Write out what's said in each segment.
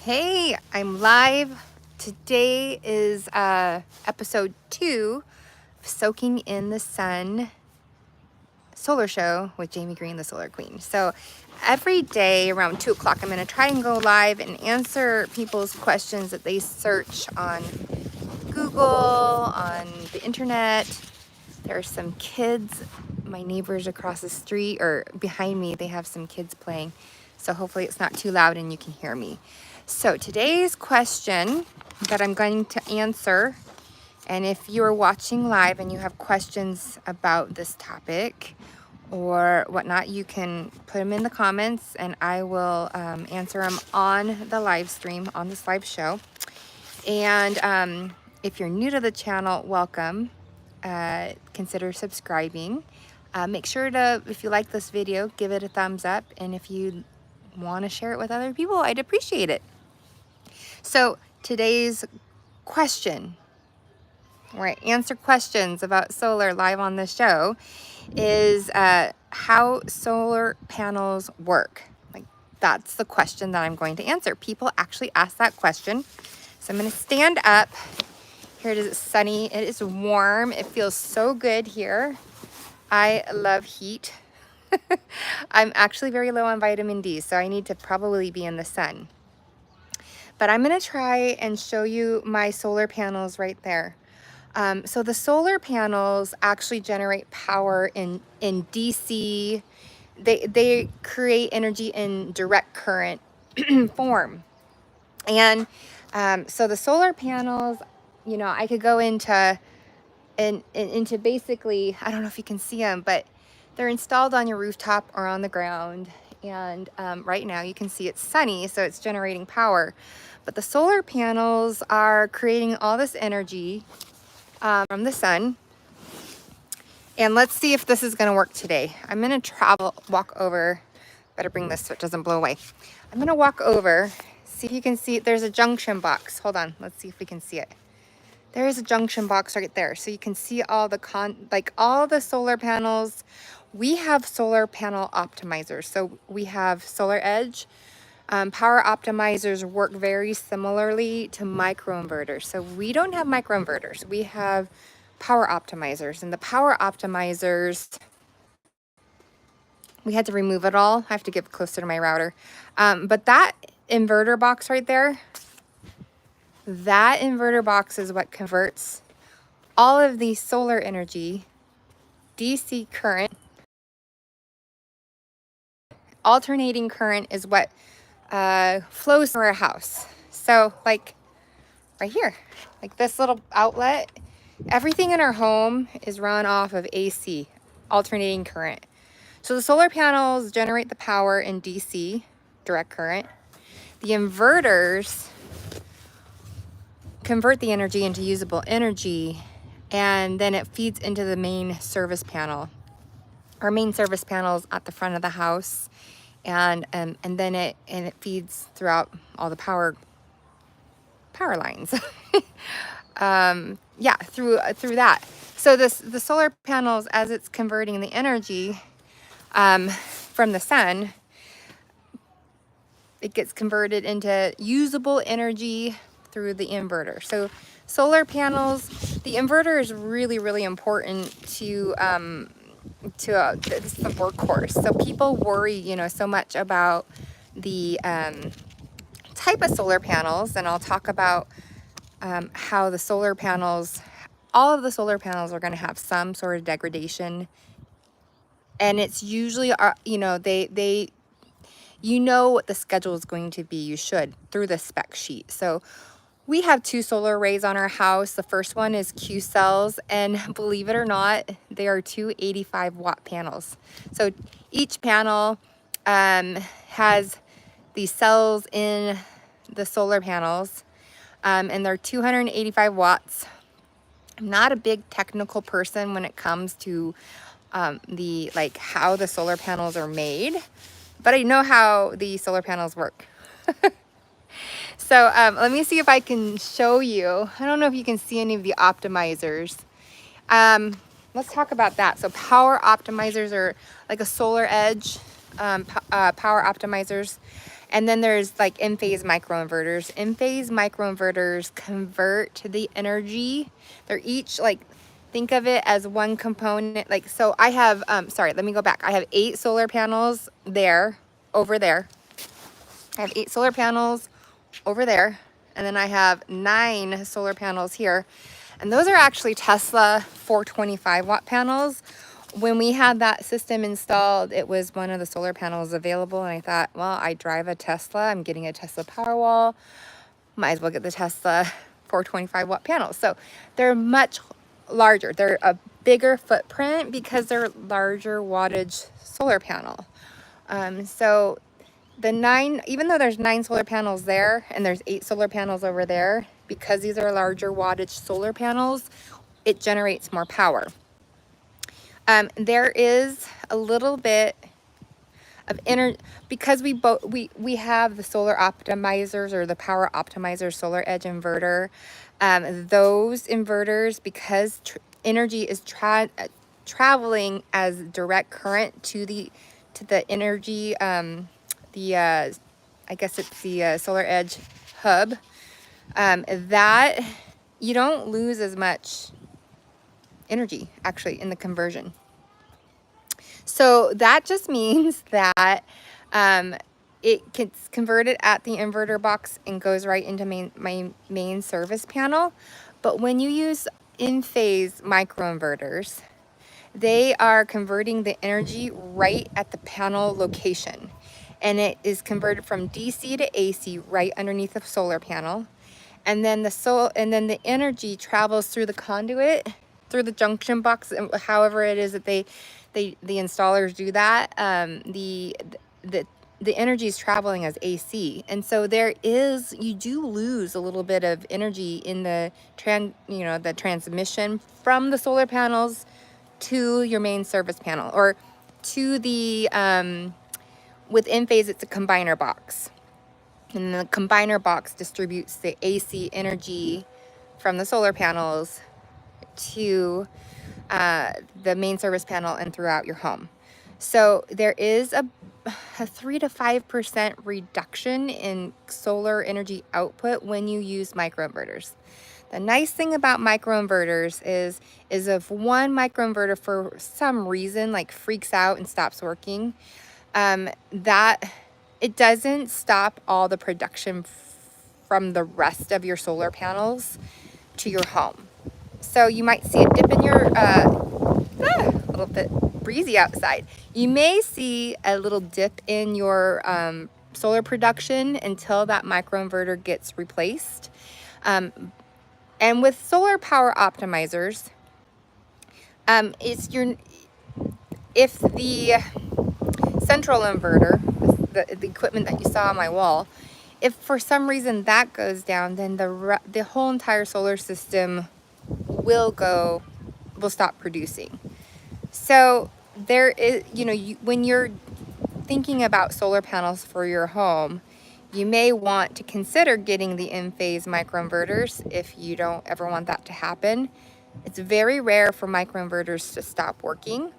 Hey, I'm live. Today is episode 2 of Soaking in the Sun solar show with Jaime Greene, the Solar Queen. So every day around 2 o'clock, I'm going to try and go live and answer people's questions that they search on Google, on the internet. There are some kids, my neighbors across the street or behind me, they have some kids playing. So hopefully it's not too loud and you can hear me. So today's question that I'm going to answer, and if you're watching live and you have questions about this topic or whatnot, you can put them in the comments and I will answer them on the live stream, on this live show. And if you're new to the channel, welcome. Consider subscribing. Make sure to, if you like this video, give it a thumbs up. And if you want to share it with other people, I'd appreciate it. So today's question, where I answer questions about solar live on the show, is how solar panels work. Like, that's the question that I'm going to answer. People actually ask that question. So I'm going to stand up. Here it is, it's sunny, it is warm, it feels so good here. I love heat. I'm actually very low on vitamin D, so I need to probably be in the sun. But I'm gonna try and show you my solar panels right there. So the solar panels actually generate power in DC. They create energy in direct current form. And so the solar panels, you know, I could go into basically, I don't know if you can see them, but they're installed on your rooftop or on the ground. And right now you can see it's sunny, so it's generating power. But the solar panels are creating all this energy from the sun. And let's see if this is going to work today. I'm going to walk over. Better bring this so it doesn't blow away. I'm going to walk over, see if you can see. There's a junction box. Hold on. Let's see if we can see it. There is a junction box right there. So you can see all the all the solar panels. We have solar panel optimizers. So we have Solar Edge. Power optimizers work very similarly to microinverters. So we don't have microinverters. We have power optimizers. And the power optimizers, we had to remove it all. I have to get closer to my router. But that inverter box right there, that inverter box is what converts all of the solar energy, DC current. Alternating current is what flows through our house. So like right here, like this little outlet, everything in our home is run off of AC, alternating current. So the solar panels generate the power in DC, direct current. The inverters convert the energy into usable energy, and then it feeds into the main service panel. Our main service panel is at the front of the house, and then it feeds throughout all the power lines. Yeah, through that. So the solar panels, as it's converting the energy from the sun, it gets converted into usable energy through the inverter. So solar panels, the inverter is really, really important to it's the workhorse. So people worry, you know, so much about the type of solar panels, and I'll talk about how the solar panels, all of the solar panels are going to have some sort of degradation, and it's usually, you know, you know what the schedule is going to be. You should, through the spec sheet. So we have 2 solar arrays on our house. The first one is Q cells, and believe it or not, they are 2 85-watt panels. So each panel has these cells in the solar panels, and they're 285 watts. I'm not a big technical person when it comes to how the solar panels are made, but I know how the solar panels work. So let me see if I can show you. I don't know if you can see any of the optimizers. Let's talk about that. So power optimizers are like a Solar Edge power optimizers. And then there's like in-phase microinverters. In-phase microinverters convert the energy. They're each like, think of it as one component. Like, so I have, sorry, let me go back. I have 8 solar panels there, over there. I have 8 solar panels over there. And then I have 9 solar panels here. And those are actually Tesla 425 watt panels. When we had that system installed, it was one of the solar panels available. And I thought, well, I drive a Tesla. I'm getting a Tesla Powerwall. Might as well get the Tesla 425 watt panels. So they're much larger. They're a bigger footprint because they're larger wattage solar panel. So the 9, even though there's 9 solar panels there and there's 8 solar panels over there, because these are larger wattage solar panels, it generates more power. There is a little bit of because we have the solar optimizers or the power optimizer solar edge inverter. Those inverters, because energy is traveling as direct current to the energy, I guess it's the solar edge hub, that you don't lose as much energy actually in the conversion. So that just means that it gets converted at the inverter box and goes right into my main service panel. But when you use in-phase microinverters, they are converting the energy right at the panel location. And it is converted from DC to AC right underneath the solar panel. And then the energy travels through the conduit, through the junction box, however it is that the installers do that. The energy is traveling as AC, and so you do lose a little bit of energy in the transmission from the solar panels to your main service panel, or to the with in-phase it's a combiner box. And the combiner box distributes the AC energy from the solar panels to the main service panel and throughout your home. So there is a 3 to 5% reduction in solar energy output when you use microinverters. The nice thing about microinverters is if one microinverter for some reason like freaks out and stops working, that it doesn't stop all the production from the rest of your solar panels to your home. So you might see a dip in your, a little bit breezy outside. You may see a little dip in your solar production until that microinverter gets replaced. And with solar power optimizers, if the central inverter, the equipment that you saw on my wall, if for some reason that goes down, then the whole entire solar system will stop producing. So there is, when you're thinking about solar panels for your home, you may want to consider getting the in-phase microinverters if you don't ever want that to happen. It's very rare for microinverters to stop working.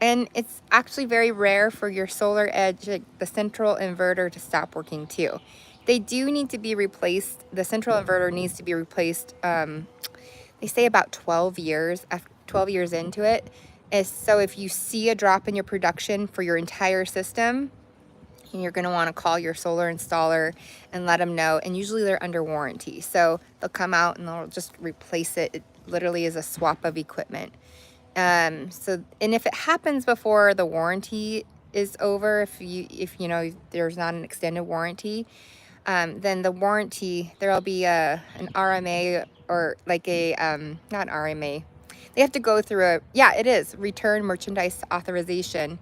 And it's actually very rare for your solar edge, the central inverter, to stop working too. They do need to be replaced. The central inverter needs to be replaced, they say about 12 years, after 12 years into it. So if you see a drop in your production for your entire system, you're going to want to call your solar installer and let them know. And usually they're under warranty. So they'll come out and they'll just replace it. It literally is a swap of equipment. And if it happens before the warranty is over, if there's not an extended warranty, then the warranty, there'll be an RMA, or like not RMA. They have to go through return merchandise authorization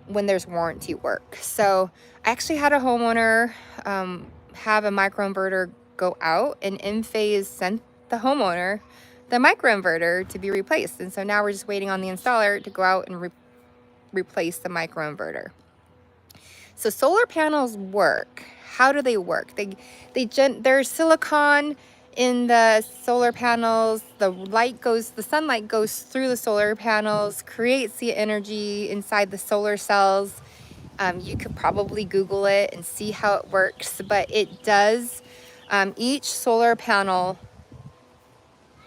when there's warranty work. So I actually had a homeowner have a microinverter go out, and in-phase sent the homeowner the microinverter to be replaced. And so now we're just waiting on the installer to go out and replace the microinverter. So solar panels work. How do they work? There's silicon in the solar panels. The sunlight goes through the solar panels, creates the energy inside the solar cells, You could probably Google it and see how it works, but it does, each solar panel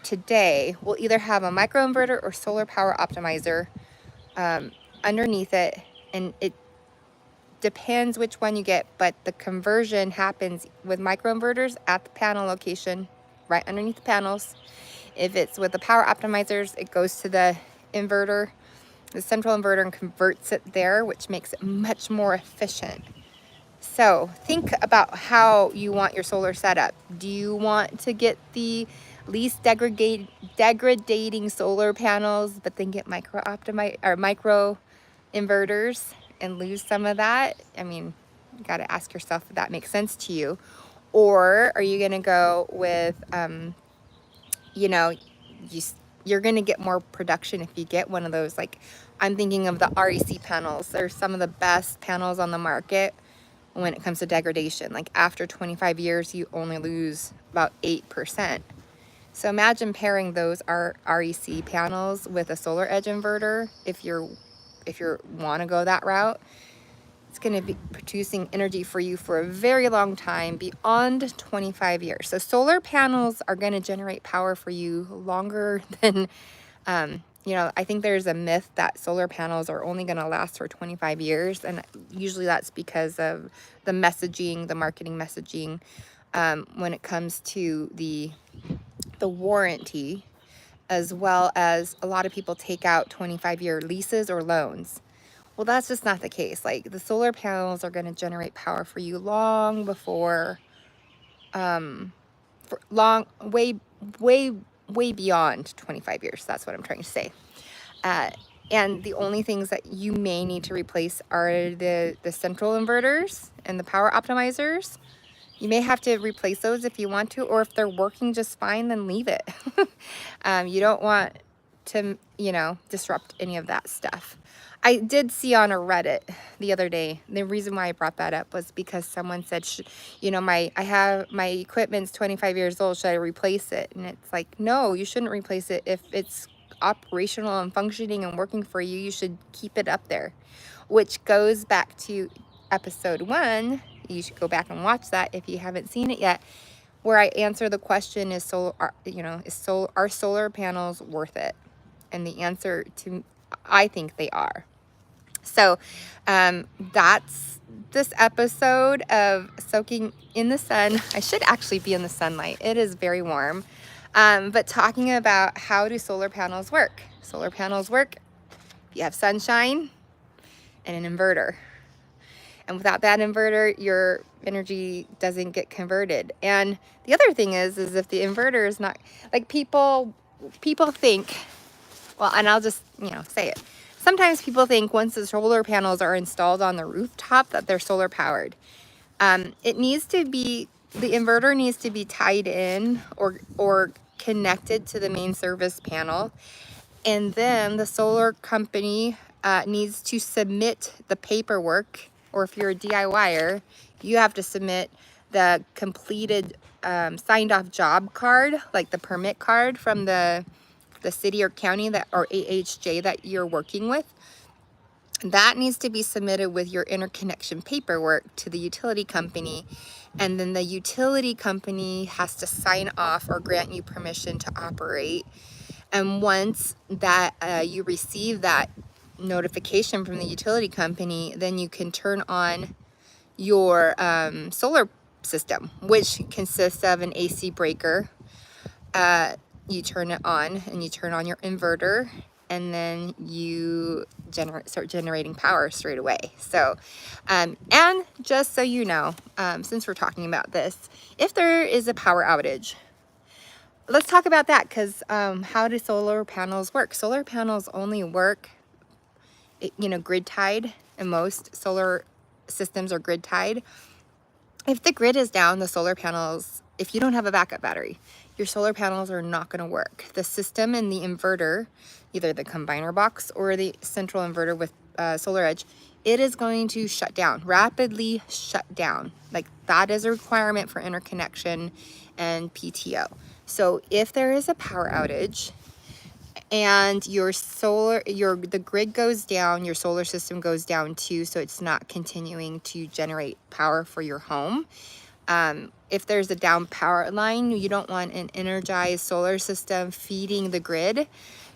today will either have a microinverter or solar power optimizer underneath it, and it depends which one you get, but the conversion happens with microinverters at the panel location, right underneath the panels. If it's with the power optimizers, it goes to the inverter, the central inverter, and converts it there, which makes it much more efficient. So think about how you want your solar setup. Do you want to get the least degrading solar panels, but then get micro inverters and lose some of that? I mean, you got to ask yourself if that makes sense to you. Or are you going to go with, you know, you're going to get more production if you get one of those. Like, I'm thinking of the REC panels. They're some of the best panels on the market when it comes to degradation. Like, after 25 years, you only lose about 8%. So imagine pairing those REC panels with a solar edge inverter. If you want to go that route, it's going to be producing energy for you for a very long time, beyond 25 years. So solar panels are going to generate power for you longer than, you know, I think there's a myth that solar panels are only going to last for 25 years. And usually that's because of the messaging, the marketing messaging, when it comes to the warranty, as well as a lot of people take out 25-year leases or loans. Well, that's just not the case. Like, the solar panels are going to generate power for you long before, way beyond 25 years. That's what I'm trying to say. And the only things that you may need to replace are the central inverters and the power optimizers. You may have to replace those if you want to, or if they're working just fine, then leave it. You don't want to, you know, disrupt any of that stuff. I did see on a Reddit the other day, the reason why I brought that up was because someone said, you know, my equipment's 25 years old, should I replace it? And it's like, no, you shouldn't replace it. If it's operational and functioning and working for you, you should keep it up there. Which goes back to episode 1. You should go back and watch that if you haven't seen it yet, where I answer the question, are solar panels worth it? And the answer to, I think they are. So that's this episode of Soaking in the Sun. I should actually be in the sunlight. It is very warm. But talking about how do solar panels work. Solar panels work if you have sunshine and an inverter. And without that inverter, your energy doesn't get converted. And the other thing is if the inverter is not, like, people think, well, and I'll just, you know, say it. Sometimes people think once the solar panels are installed on the rooftop that they're solar powered. The inverter needs to be tied in or connected to the main service panel. And then the solar company needs to submit the paperwork, or if you're a DIYer, you have to submit the completed signed off job card, like the permit card from the city or county or AHJ that you're working with. That needs to be submitted with your interconnection paperwork to the utility company. And then the utility company has to sign off or grant you permission to operate. And once that you receive that notification from the utility company, then you can turn on your solar system, which consists of an AC breaker. You turn it on and you turn on your inverter, and then you start generating power straight away. So, and just so you know, since we're talking about this, if there is a power outage, let's talk about that, because how do solar panels work? Solar panels only work, you know, grid tied, and most solar systems are grid tied. If the grid is down, the solar panels, if you don't have a backup battery, your solar panels are not going to work. The system and the inverter, either the combiner box or the central inverter with solar edge, it is going to shut down, rapidly shut down. Like, that is a requirement for interconnection and PTO. So if there is a power outage, and the grid goes down, your solar system goes down too, so it's not continuing to generate power for your home. If there's a down power line, you don't want an energized solar system feeding the grid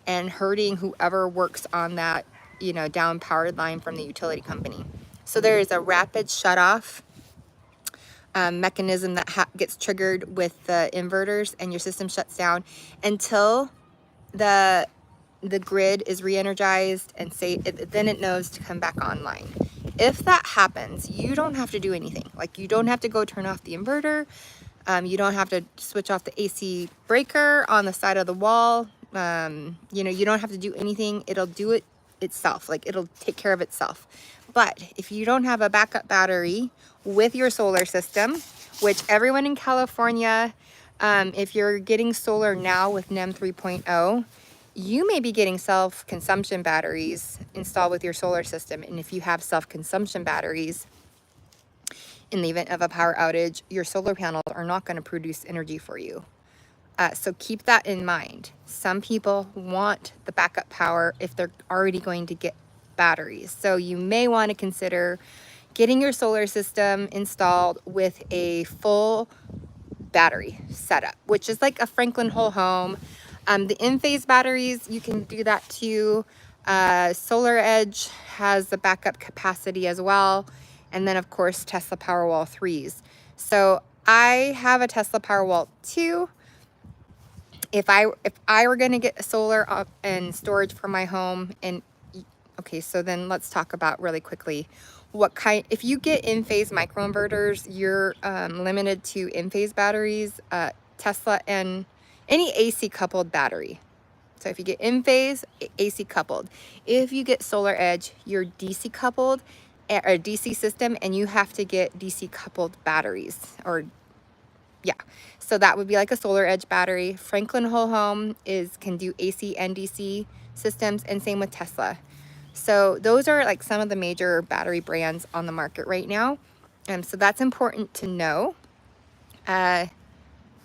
and hurting whoever works on that, you know, down powered line from the utility company. So there is a rapid shutoff mechanism that gets triggered with the inverters, and your system shuts down until the grid is re-energized, and then it knows to come back online. If that happens, you don't have to do anything. Like, you don't have to go turn off the inverter. You don't have to switch off the AC breaker on the side of the wall. You know, you don't have to do anything. It'll do it itself. Like, it'll take care of itself. But if you don't have a backup battery with your solar system, which everyone in California, if you're getting solar now with NEM 3.0, you may be getting self-consumption batteries installed with your solar system. And if you have self-consumption batteries, in the event of a power outage, your solar panels are not going to produce energy for you. So keep that in mind. Some people want the backup power if they're already going to get batteries. So you may want to consider getting your solar system installed with a full battery setup, which is like a Franklin whole home. The in-phase batteries, you can do that too. Solar Edge has the backup capacity as well. And then of course, Tesla Powerwall 3s. So I have a Tesla Powerwall 2. If I were going to get solar up and storage for my home, and okay, so then let's talk about really quickly if you get in-phase microinverters, you're limited to in-phase batteries, Tesla, and any AC coupled battery. So if you get in-phase, AC coupled. If you get Solar Edge, you're DC coupled, or DC system, and you have to get DC coupled batteries, or yeah. So that would be like a Solar Edge battery. Franklin Whole Home can do AC and DC systems, and same with Tesla. So those are like some of the major battery brands on the market right now. So that's important to know, and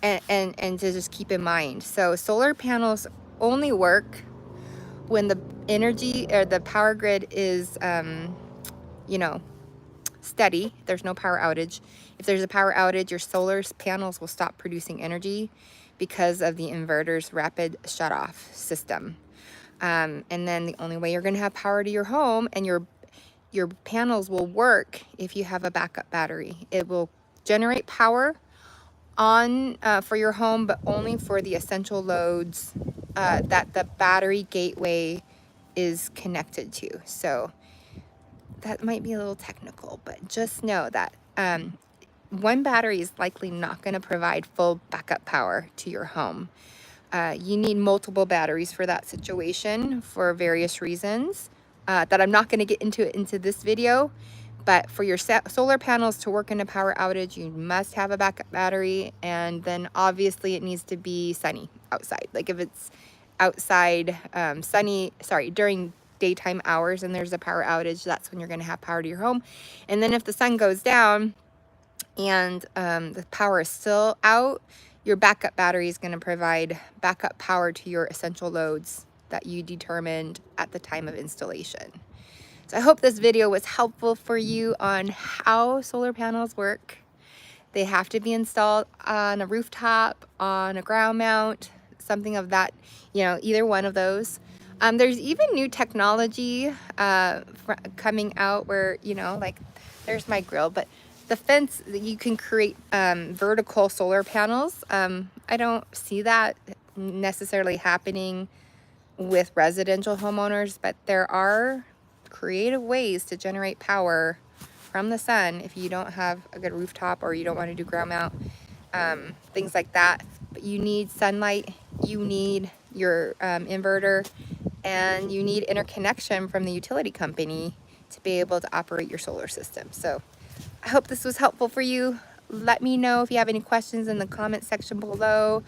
to just keep in mind. So solar panels only work when the energy or the power grid is, you know, steady. There's no power outage. If there's a power outage, your solar panels will stop producing energy because of the inverter's rapid shutoff system. And then the only way you're going to have power to your home and your panels will work if you have a backup battery. It will generate power on for your home, but only for the essential loads that the battery gateway is connected to. So that might be a little technical, but just know that one battery is likely not going to provide full backup power to your home. You need multiple batteries for that situation for various reasons that I'm not going to get into this video. But for your solar panels to work in a power outage, you must have a backup battery. And then obviously it needs to be sunny outside. Like if it's outside during daytime hours and there's a power outage, that's when you're going to have power to your home. And then if the sun goes down and the power is still out, your backup battery is going to provide backup power to your essential loads that you determined at the time of installation. So I hope this video was helpful for you on how solar panels work. They have to be installed on a rooftop, on a ground mount, something of that, you know, either one of those. There's even new technology coming out where, you know, like there's my grill, but the fence, you can create vertical solar panels. I don't see that necessarily happening with residential homeowners, but there are creative ways to generate power from the sun if you don't have a good rooftop or you don't want to do ground mount, things like that. But you need sunlight, you need your inverter, and you need interconnection from the utility company to be able to operate your solar system. So I hope this was helpful for you. Let me know if you have any questions in the comment section below.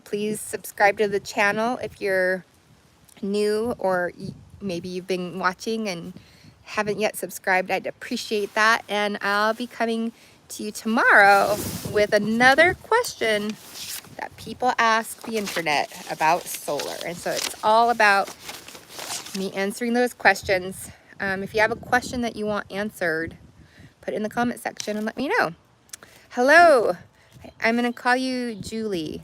Please subscribe to the channel if you're new, or maybe you've been watching and haven't yet subscribed. I'd appreciate that. And I'll be coming to you tomorrow with another question that people ask the internet about solar. And so it's all about me answering those questions. If you have a question that you want answered, put it in the comment section and let me know. Hello, I'm gonna call you Julie.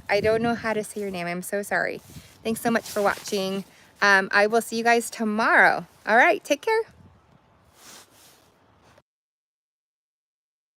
I don't know how to say your name, I'm so sorry. Thanks so much for watching. I will see you guys tomorrow. All right, take care.